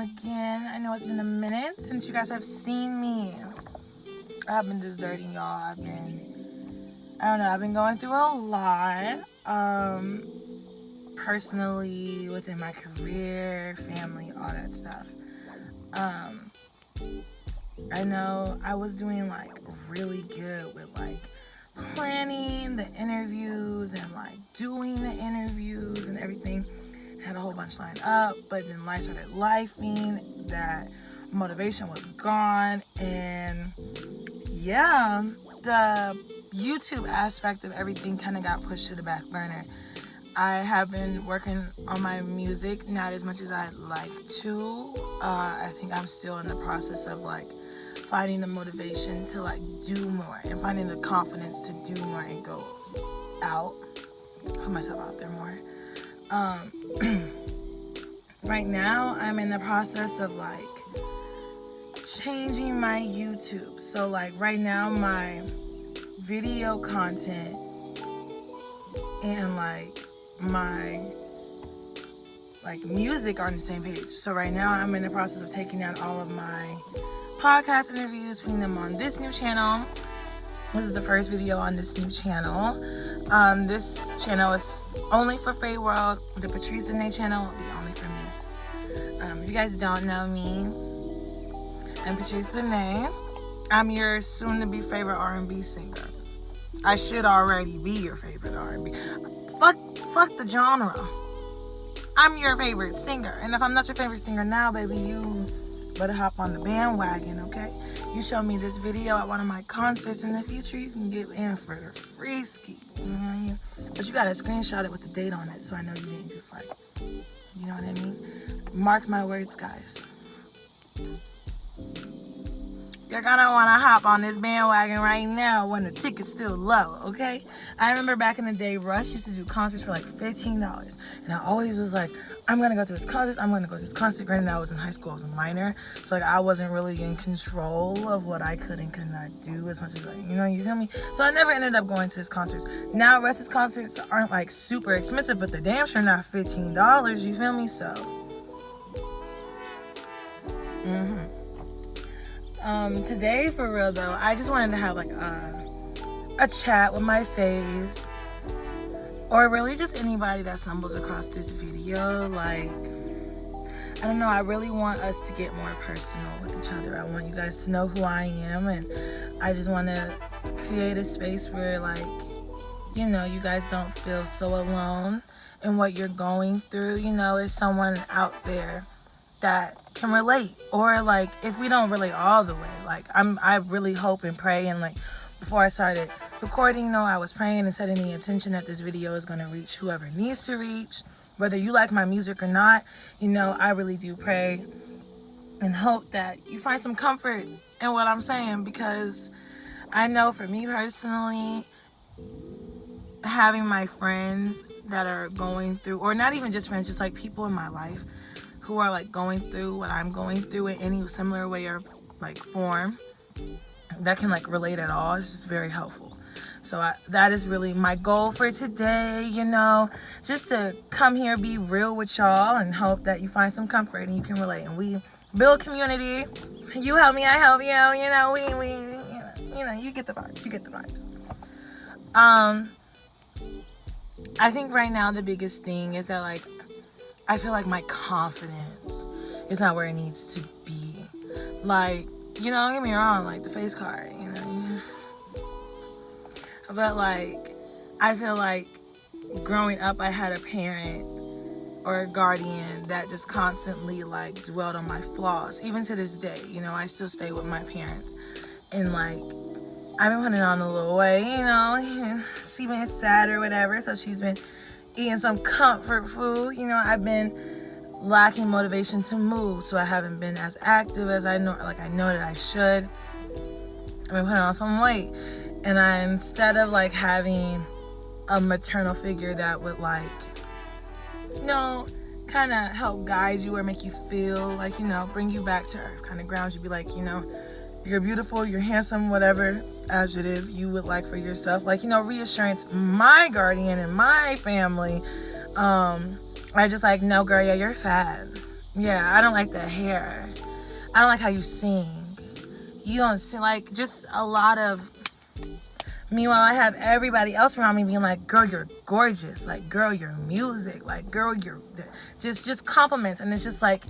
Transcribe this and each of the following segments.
again. I know it's been a minute since you guys have seen me. I've been deserting y'all. I've been going through a lot. Personally, within my career, family, all that stuff. I know I was doing like really good with like planning the interviews and like doing the interviews and everything. Had a whole bunch lined up, but then life started lifing. That motivation was gone, and yeah, the YouTube aspect of everything kind of got pushed to the back burner. I have been working on my music, not as much as I'd like to. I think I'm still in the process of like finding the motivation to like do more and finding the confidence to do more and go out, put myself out there more. Right now I'm in the process of like changing my YouTube. So like right now my video content and like my music are on the same page. So right now I'm in the process of taking down all of my podcast interviews, putting them on this new channel. This is the first video on this new channel. This channel is only for Faye World. The Patrice Dene channel will be only for music. If you guys don't know me, I'm Patrice Dene. I'm your soon-to-be favorite R&B singer. I should already be your favorite R&B. Fuck the genre. I'm your favorite singer. And if I'm not your favorite singer now, baby, you better hop on the bandwagon, okay? You show me this video at one of my concerts in the future, you can get in for the free ski. You know what I mean? But you gotta screenshot it with the date on it so I know you didn't just like, you know what I mean? Mark my words, guys. You're gonna wanna hop on this bandwagon right now when the ticket's still low, okay? I remember back in the day, Russ used to do concerts for like $15. And I always was like, I'm gonna go to his concert. Granted, I was in high school, I was a minor. So like I wasn't really in control of what I could and could not do as much as like, you feel me? So I never ended up going to his concerts. Now Russ's concerts aren't like super expensive, but the damn sure not $15, you feel me? So today, for real though, I just wanted to have like a chat with my faves, or really just anybody that stumbles across this video. Like, I don't know, I really want us to get more personal with each other. I want you guys to know who I am, and I just want to create a space where like, you guys don't feel so alone in what you're going through. There's someone out there that can relate, or like if we don't relate all the way, like I really hope and pray, and like before I started recording, I was praying and setting the intention that this video is going to reach whoever needs to reach, whether you like my music or not. I really do pray and hope that you find some comfort in what I'm saying, because I know for me personally, having my friends that are going through, or not even just friends, just like people in my life who are like going through what I'm going through in any similar way or like form that can like relate at all, is just very helpful. So that is really my goal for today, just to come here, be real with y'all, and hope that you find some comfort and you can relate, and we build community. You help me, I help you. You get the vibes. I think right now the biggest thing is that like I feel like my confidence is not where it needs to be. Like, don't get me wrong, like the face card, But like, I feel like growing up, I had a parent or a guardian that just constantly like dwelled on my flaws. Even to this day, I still stay with my parents. And like, I've been putting on a little weight, she been sad or whatever, so she's been eating some comfort food. I've been lacking motivation to move, so I haven't been as active as I know that I should. I've been putting on some weight, and instead of like having a maternal figure that would like, kind of help guide you or make you feel like, bring you back to earth, kind of ground you, be like, you're beautiful, you're handsome, whatever adjective you would like for yourself, like, reassurance. My guardian and my family, I just like, no girl, yeah, you're fat, Yeah, I don't like the hair. I don't like how you sing. You don't sing, like, just a lot of... Meanwhile, I have everybody else around me being like, girl, you're gorgeous. Like, girl, your music. Like, girl, you're... Just compliments. And it's just like,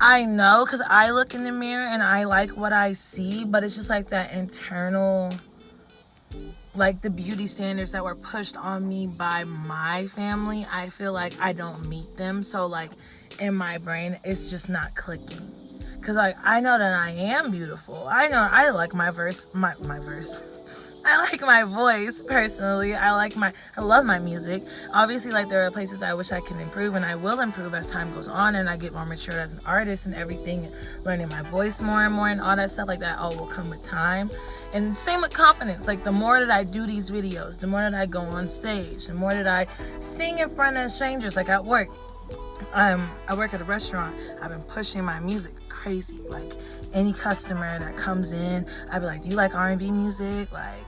I know, because I look in the mirror and I like what I see, but it's just like that internal... Like, the beauty standards that were pushed on me by my family, I feel like I don't meet them. So, like, in my brain, it's just not clicking. Because, like, I know that I am beautiful. I know I like my verse. My verse. I like my voice, personally. I love my music. Obviously, like, there are places I wish I could improve, and I will improve as time goes on, and I get more mature as an artist and everything, and learning my voice more and more, and all that stuff like that all will come with time. And same with confidence. Like, the more that I do these videos, the more that I go on stage, the more that I sing in front of strangers, like at work. I work at a restaurant. I've been pushing my music crazy. Like, any customer that comes in, I'd be like, do you like R&B music? Like,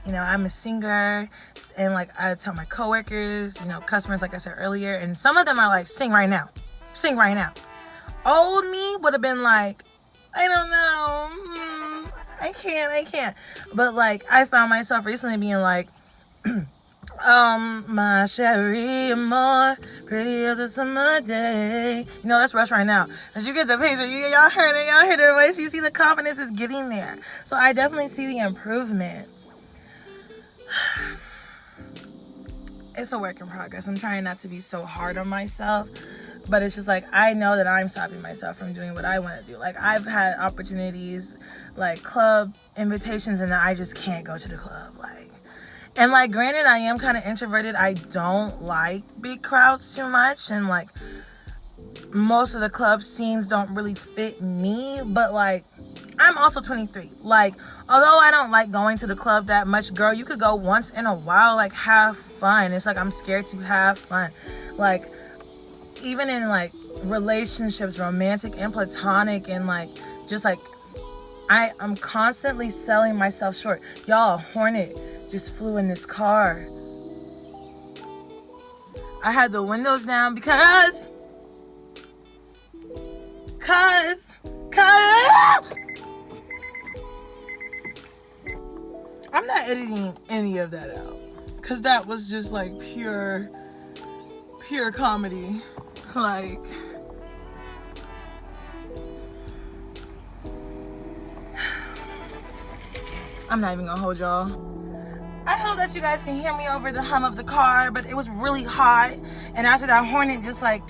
you know, I'm a singer. And, like, I tell my coworkers, you know, customers, like I said earlier, and some of them are like, sing right now. Sing right now. Old me would have been like, I don't know. I can't. But, like, I found myself recently being like, my Sherry more pretty as a summer day. You know, that's Rush right now. As you get the picture, y'all heard it, y'all heard her voice. You see the confidence is getting there. So I definitely see the improvement. It's a work in progress. I'm trying not to be so hard on myself. But it's just like, I know that I'm stopping myself from doing what I want to do. Like, I've had opportunities, like club invitations, and I just can't go to the club. Like, and like, granted, I am kind of introverted. I don't like big crowds too much. And like, most of the club scenes don't really fit me. But like, I'm also 23. Like, although I don't like going to the club that much, girl, you could go once in a while. Like, have fun. It's like, I'm scared to have fun. Like, even in like relationships, romantic and platonic, and like, just like, I'm constantly selling myself short. Y'all, Hornet just flew in this car. I had the windows down because I'm not editing any of that out, because that was just like pure comedy. Like, I'm not even gonna hold y'all. I hope that you guys can hear me over the hum of the car, but it was really hot, and after that Hornet just like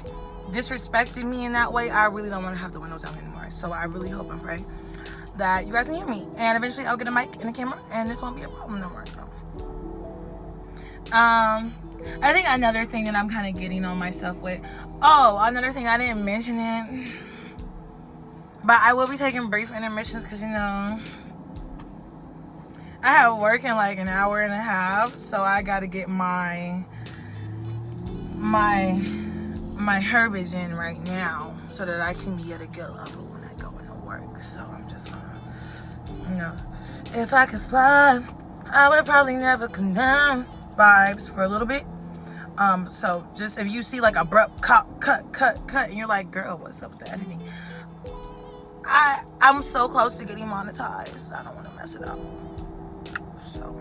disrespected me in that way, I really don't want to have the windows down anymore. So I really hope and pray that you guys can hear me, and eventually I'll get a mic and a camera, and this won't be a problem no more. So I think another thing that I'm kind of getting on myself with, another thing, I didn't mention it, but I will be taking brief intermissions, because, you know, I have work in like an hour and a half, so I gotta get my herbage in right now, so that I can be at a good level when I go into work. So I'm just gonna, you know, if I could fly, I would probably never come down vibes for a little bit. So just, if you see like abrupt cut, and you're like, girl, what's up with the editing? I'm so close to getting monetized. I don't want to mess it up. So,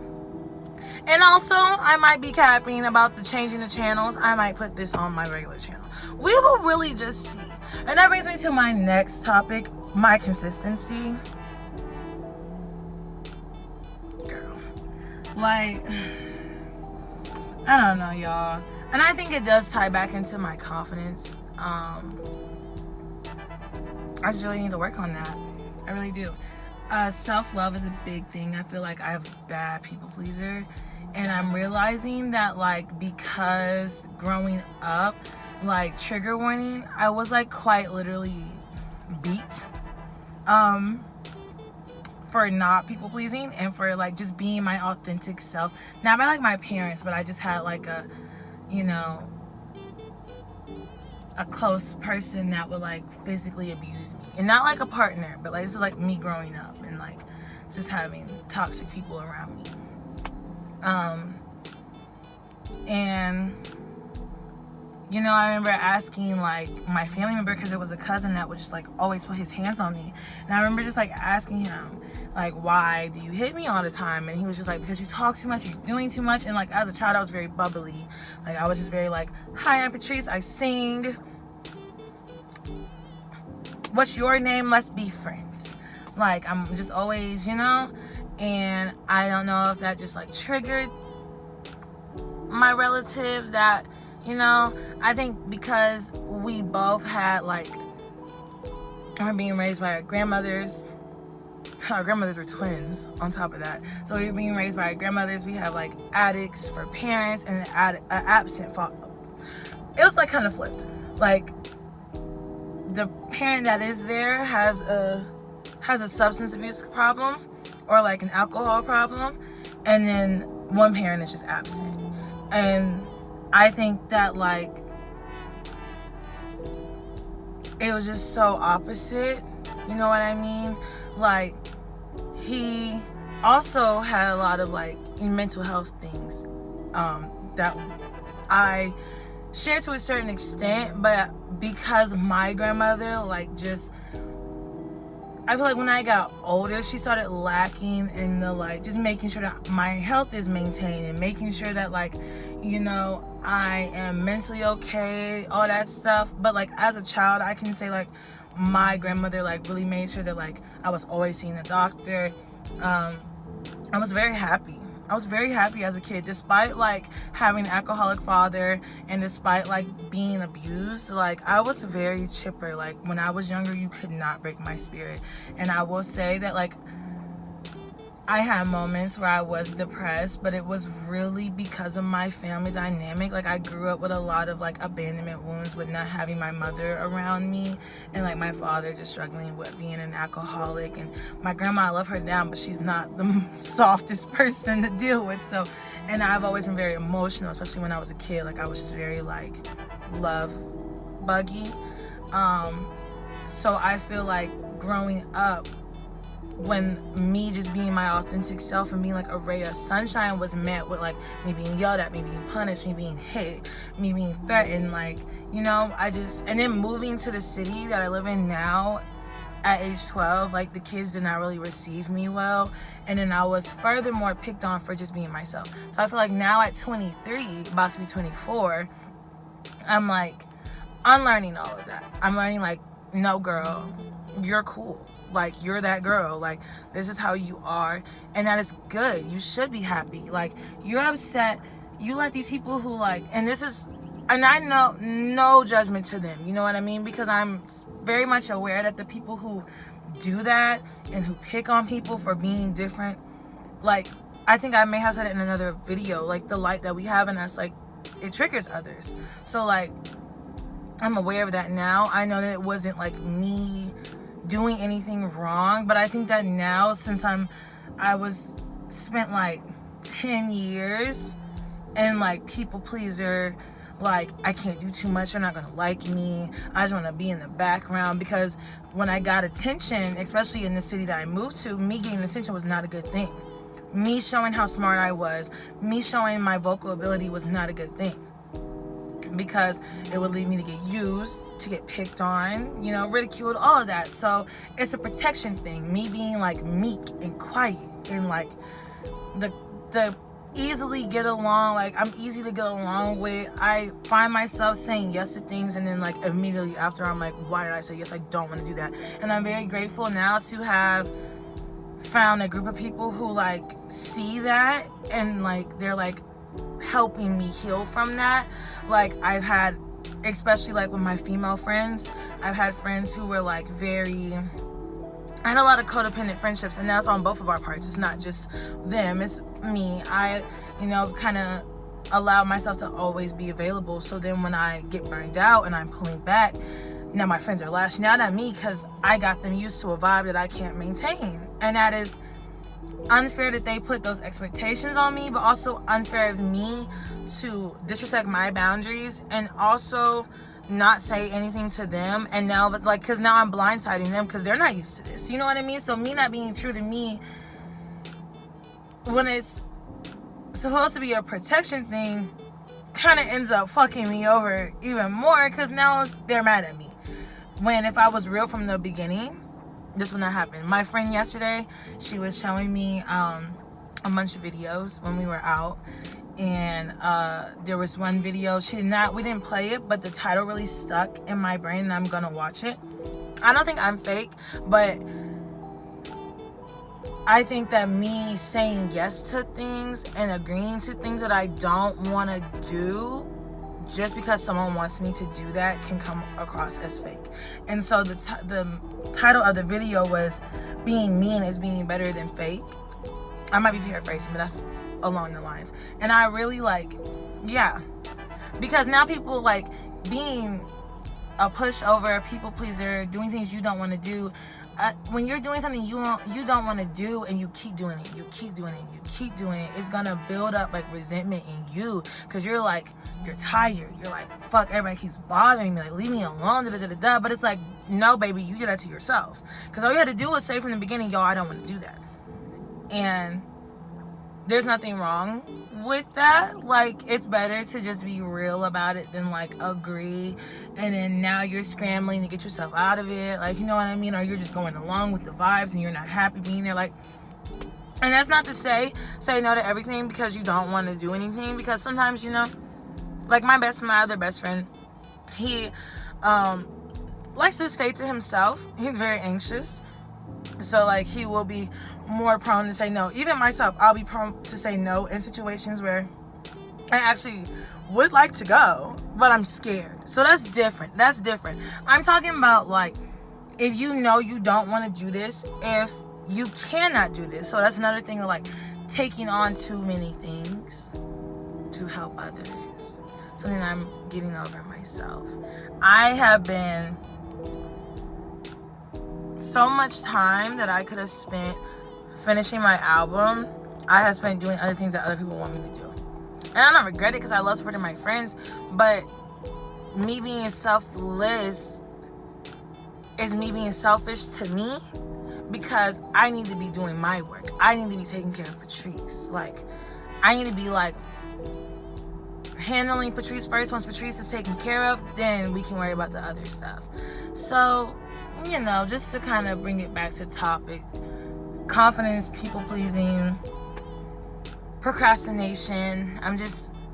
and also, I might be capping about the changing the channels. I might put this on my regular channel. We will really just see. And that brings me to my next topic, my consistency. Girl, like, I don't know, y'all. And I think it does tie back into my confidence. I just really need to work on that. I really do. Self-love is a big thing. I feel like I have a bad people pleaser. And I'm realizing that, like, because growing up, like, trigger warning, I was like quite literally beat for not people pleasing, and for like just being my authentic self. Not by like my parents, but I just had like a, you know, a close person that would like physically abuse me, and not like a partner, but like, this is like me growing up and like just having toxic people around me. And You know, I remember asking like my family member, because it was a cousin that would just like always put his hands on me, and I remember just like asking him like, why do you hit me all the time? And he was just like, because you talk too much, you're doing too much. And like as a child, I was very bubbly. Like I was just very like, hi, I'm Patrice, I sing. What's your name? Let's be friends. Like I'm just always, you know. And I don't know if that just like triggered my relatives, that, you know, I think because we both had like, we're being raised by our grandmothers. Our grandmothers were twins on top of that. So we were being raised by our grandmothers. We have like addicts for parents and an absent father. It was like kind of flipped. Like the parent that is there has a substance abuse problem or like an alcohol problem, and then one parent is just absent. And I think that like it was just so opposite, you know what I mean? Like he also had a lot of like mental health things that I share to a certain extent, but because my grandmother like just, I feel like when I got older, she started lacking in the like just making sure that my health is maintained and making sure that like, you know, I am mentally okay, all that stuff. But like as a child, I can say like my grandmother like really made sure that like I was always seeing a doctor. I was very happy. I was very happy as a kid, despite like having an alcoholic father and despite like being abused. Like I was very chipper. Like when I was younger, you could not break my spirit. And I will say that like I had moments where I was depressed, but it was really because of my family dynamic. Like I grew up with a lot of like abandonment wounds with not having my mother around me, and like my father just struggling with being an alcoholic. And my grandma, I love her down, but she's not the softest person to deal with. So, and I've always been very emotional, especially when I was a kid. Like I was just very like love buggy. So I feel like growing up, when me just being my authentic self and being like a ray of sunshine was met with like me being yelled at, me being punished, me being hit, me being threatened, like, you know, and then moving to the city that I live in now at age 12, like the kids did not really receive me well, and then I was furthermore picked on for just being myself. So I feel like now at 23, about to be 24, I'm like unlearning all of that. I'm learning like, no girl, you're cool. Like you're that girl, like this is how you are, and that is good. You should be happy. Like you're upset, you let these people who like, and I know no judgment to them, you know what I mean, because I'm very much aware that the people who do that and who pick on people for being different, like I think I may have said it in another video, like the light that we have in us, like it triggers others. So like I'm aware of that now. I know that it wasn't like me doing anything wrong, but I think that now, since I was spent like 10 years and like people pleaser, like I can't do too much, they're not gonna like me, I just want to be in the background. Because when I got attention, especially in the city that I moved to, me getting attention was not a good thing. Me showing how smart I was, me showing my vocal ability was not a good thing, because it would lead me to get used, to get picked on, you know, ridiculed, all of that. So it's a protection thing. Me being like meek and quiet and like the easily get along, like I'm easy to get along with. I find myself saying yes to things, and then like immediately after I'm like, why did I say yes? I don't want to do that. And I'm very grateful now to have found a group of people who like see that, and like they're like helping me heal from that. Like I've had, especially like with my female friends, I've had friends who were like I had a lot of codependent friendships, and that's on both of our parts. It's not just them, it's me. I, you know, kind of allow myself to always be available. So then when I get burned out and I'm pulling back, now my friends are lashing out at me because I got them used to a vibe that I can't maintain. And that is unfair that they put those expectations on me, but also unfair of me to disrespect my boundaries and also not say anything to them. And now, like, because now I'm blindsiding them because they're not used to this, you know what I mean? So me not being true to me when it's supposed to be a protection thing, kind of ends up fucking me over even more, because now they're mad at me. When if I was real from the beginning, this would not happen. My friend yesterday, she was showing me a bunch of videos when we were out, and there was one video we didn't play it, but the title really stuck in my brain, and I'm gonna watch it. I don't think I'm fake, but I think that me saying yes to things and agreeing to things that I don't want to do just because someone wants me to do that can come across as fake. And so the title of the video was "Being Mean is Being Better Than Fake." I might be paraphrasing, but that's along the lines. And I really yeah, because now people being a pushover, a people pleaser, doing things you don't want to do. When you're doing something you don't want to do, and you keep doing it, it's gonna build up resentment in you, because you're tired. You're fuck, everybody keeps bothering me, leave me alone, but it's no, baby, you did that to yourself, because all you had to do was say from the beginning, yo, I don't want to do that. And there's nothing wrong with that. It's better to just be real about it than agree, and then now you're scrambling to get yourself out of it, you know what I mean, or you're just going along with the vibes and you're not happy being there. And that's not to say no to everything because you don't want to do anything, because sometimes, my other best friend, he likes to stay to himself. He's very anxious, so he will be more prone to say no. Even myself, I'll be prone to say no in situations where I actually would like to go, but I'm scared. So that's different. I'm talking about if you know you don't want to do this, if you cannot do this. So that's another thing of taking on too many things to help others. Something I'm getting over myself. I have been so much time that I could have spent finishing my album, I have spent doing other things that other people want me to do. And I don't regret it because I love supporting my friends, but me being selfless is me being selfish to me, because I need to be doing my work. I need to be taking care of Patrice. I need to be handling Patrice first. Once Patrice is taken care of, then we can worry about the other stuff. So, just to kind of bring it back to topic, confidence, people pleasing, procrastination.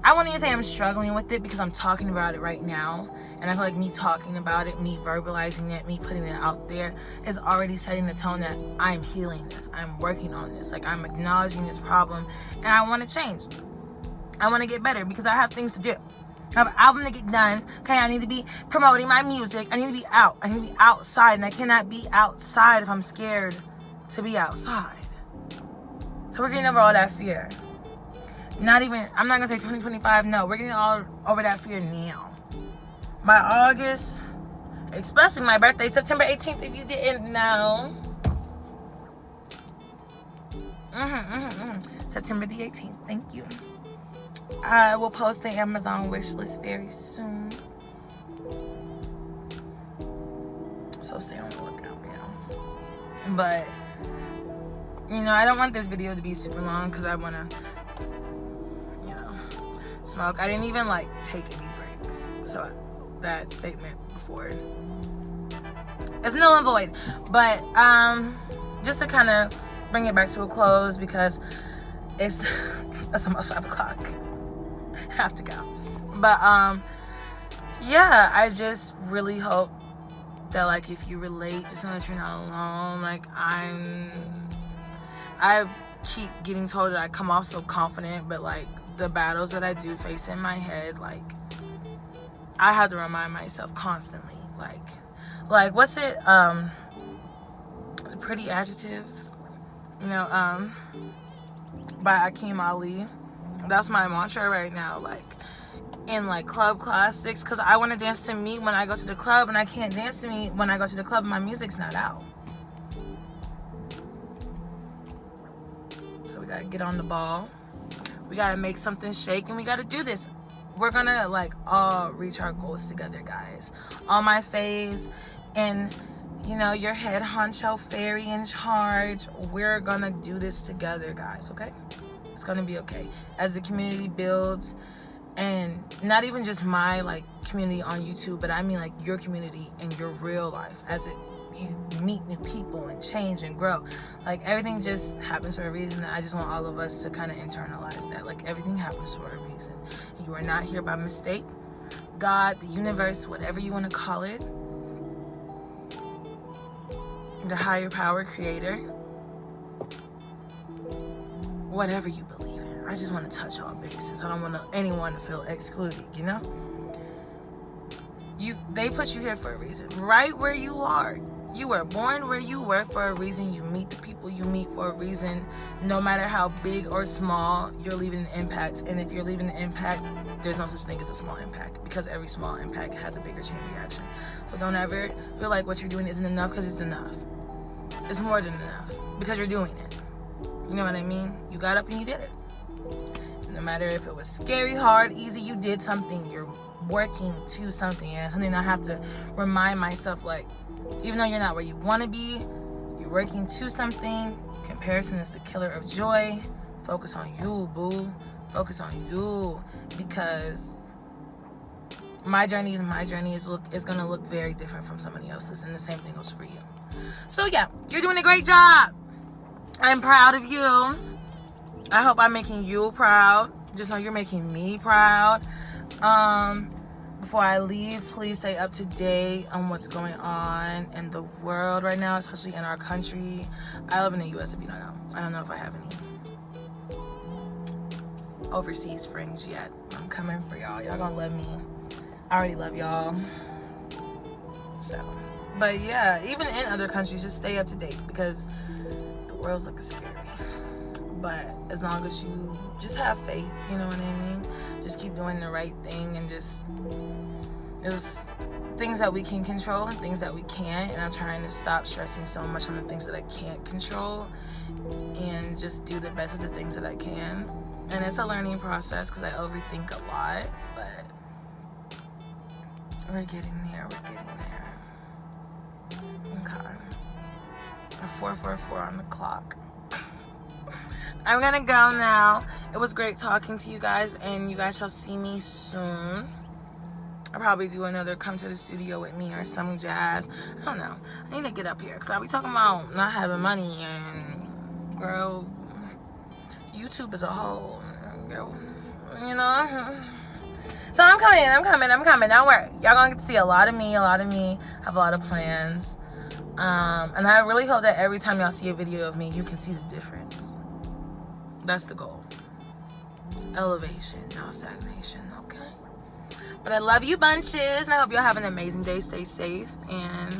I won't even say I'm struggling with it, because I'm talking about it right now, and I feel me talking about it, me verbalizing it, me putting it out there is already setting the tone that I'm healing this, I'm working on this, I'm acknowledging this problem, and I want to change. I want to get better because I have things to do. I have an album to get done. Okay, I need to be promoting my music. I need to be out. I need to be outside, and I cannot be outside if I'm scared to be outside. So we're getting over all that fear. I'm not gonna say 2025, no, we're getting all over that fear now. By August, especially my birthday, September 18th, if you didn't know. September the 18th, thank you. I will post the Amazon wish list very soon. So stay on the lookout, But, I don't want this video to be super long because I want to, smoke. I didn't even, take any breaks. So, that statement before it's null and void. But, just to kind of bring it back to a close, because it's almost 5 o'clock. I have to go. But, yeah, I just really hope that, if you relate, just know that you're not alone. I keep getting told that I come off so confident, but, the battles that I do face in my head, I have to remind myself constantly, what's it, Pretty Adjectives, by Akeem Ali. That's my mantra right now, in club classics, because I want to dance to me when I go to the club, and I can't dance to me when I go to the club and my music's not out. So we gotta get on the ball. We gotta make something shake, and we gotta do this. We're gonna all reach our goals together, guys. On my phase, and your head honcho fairy in charge, we're gonna do this together, guys, okay? It's gonna be okay. As the community builds And not even just my like community on YouTube, but I mean like your community in your real life, as you meet new people and change and grow. Like everything just happens for a reason. I just want all of us to kind of internalize that. Like everything happens for a reason. You are not here by mistake. God, the universe, whatever you want to call it, the higher power, creator, whatever you believe in. I just want to touch all bases. I don't want anyone to feel excluded, you know? They put you here for a reason. Right where you are. You were born where you were for a reason. You meet the people you meet for a reason. No matter how big or small, you're leaving an impact. And if you're leaving an impact, there's no such thing as a small impact, because every small impact has a bigger chain reaction. So don't ever feel like what you're doing isn't enough, because it's enough. It's more than enough, because you're doing it. You know what I mean? You got up and you did it. No matter if it was scary, hard, easy, you did something. You're working to something. And something I have to remind myself, like, even though you're not where you want to be, you're working to something. Comparison is the killer of joy. Focus on you, boo. Focus on you, because my journey is going to look very different from somebody else's, and the same thing goes for you. So yeah, you're doing a great job. I'm proud of you. I hope I'm making you proud. Just know you're making me proud. Before I leave, please stay up to date on what's going on in the world right now, especially in our country. I live in the U.S. if you don't know. I don't know if I have any overseas friends yet. I'm coming for y'all. Y'all gonna love me. I already love y'all. So, but yeah, even in other countries, just stay up to date, because the world's looking scary. But as long as you just have faith, you know what I mean? Just keep doing the right thing, and just, there's things that we can control and things that we can't, and I'm trying to stop stressing so much on the things that I can't control and just do the best of the things that I can. And it's a learning process, because I overthink a lot, but we're getting there. Okay. A 4:44 on the clock. I'm gonna go now. It was great talking to you guys, and you guys shall see me soon. I'll probably do another come to the studio with me or some jazz. I don't know. I need to get up here, because I'll be talking about not having money, and girl, YouTube as a whole, girl, you know. So I'm coming. Don't worry. Y'all gonna get to see a lot of me. Have a lot of plans. And I really hope that every time y'all see a video of me, you can see the difference. That's the goal. Elevation, not stagnation, okay? But I love you bunches, and I hope y'all have an amazing day. Stay safe, and